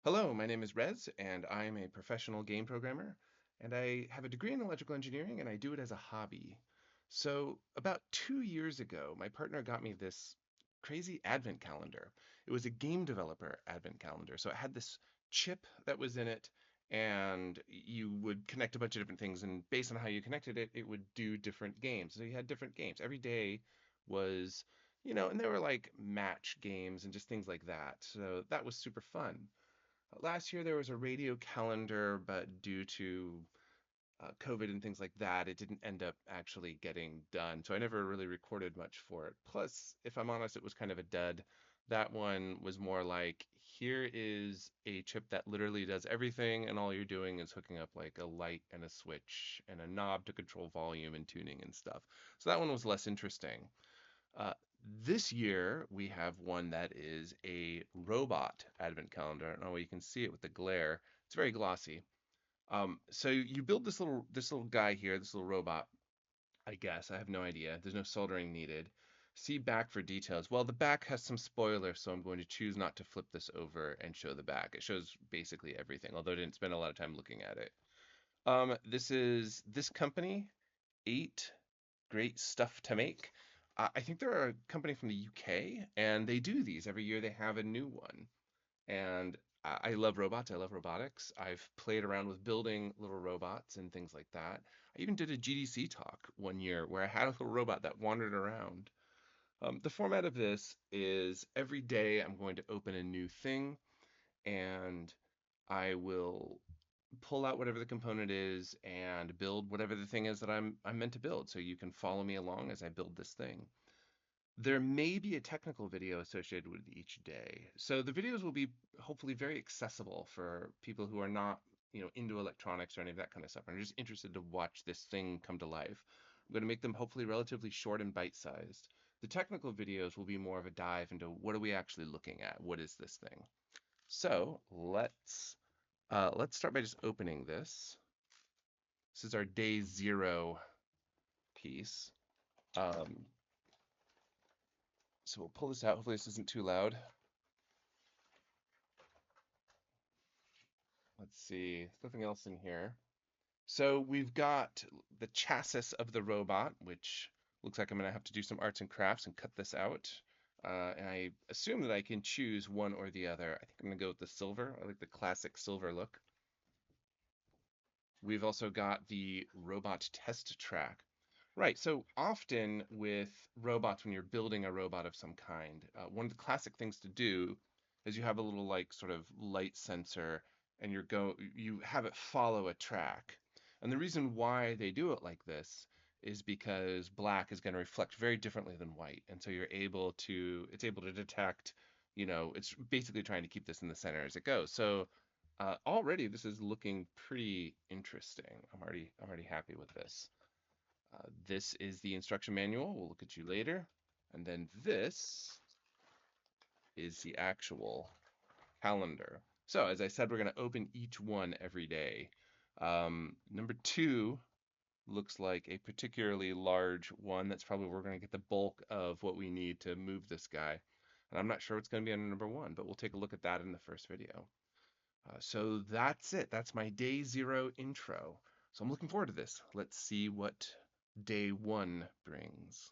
Hello, my name is Rez, and I am a professional game programmer, and I have a degree in electrical engineering, and I do it as a hobby. So, about 2 years ago, my partner got me this crazy advent calendar. It was a game developer advent calendar. So, it had this chip that was in it, and you would connect a bunch of different things, and based on how you connected it, it would do different games. So, you had different games. Every day was, and there were like match games and just things like that. So, that was super fun. Last year there was a radio calendar, but due to COVID and things like that, it didn't end up actually getting done. So I never really recorded much for it. Plus, if I'm honest, it was kind of a dud. That one was more like, here is a chip that literally does everything, and all you're doing is hooking up like a light and a switch and a knob to control volume and tuning and stuff. So that one was less interesting. Uh, this year, we have one that is a robot advent calendar. I don't know where you can see it with the glare. It's very glossy. So you build this little guy here, this little robot, I guess. I have no idea. There's no soldering needed. See back for details. Well, the back has some spoilers, so I'm going to choose not to flip this over and show the back. It shows basically everything, although I didn't spend a lot of time looking at it. This is this company, Eight Great Stuff to Make. I think they're a company from the UK, and they do these every year. They have a new one, and I love robots. I love robotics. I've played around with building little robots and things like that. I even did a GDC talk one year where I had a little robot that wandered around. The format of this is every day I'm going to open a new thing, and I will pull out whatever the component is and build whatever the thing is that I'm meant to build. So you can follow me along as I build this thing. There may be a technical video associated with each day. So the videos will be hopefully very accessible for people who are not, into electronics or any of that kind of stuff. I'm just interested to watch this thing come to life. I'm going to make them hopefully relatively short and bite-sized. The technical videos will be more of a dive into what are we actually looking at? What is this thing? So let's start by just opening this. This is our day zero piece. Um, so we'll pull this out. Hopefully this isn't too loud. Let's see. There's nothing else in here. So we've got the chassis of the robot, which looks like I'm going to have to do some arts and crafts and cut this out. And I assume that I can choose one or the other. I think I'm going to go with the silver. I like the classic silver look. We've also got the robot test track. Right, so often with robots, when you're building a robot of some kind, one of the classic things to do is you have a little like sort of light sensor and you have it follow a track. And the reason why they do it like this is because black is going to reflect very differently than white. And so it's able to detect, it's basically trying to keep this in the center as it goes. So already this is looking pretty interesting. I'm already happy with this. This is the instruction manual. We'll look at you later. And then this is the actual calendar. So as I said, we're going to open each one every day. Number two looks like a particularly large one. That's probably where we're going to get the bulk of what we need to move this guy. And I'm not sure what's going to be on number one, but we'll take a look at that in the first video. So that's it. That's my day zero intro. So I'm looking forward to this. Let's see what day one brings.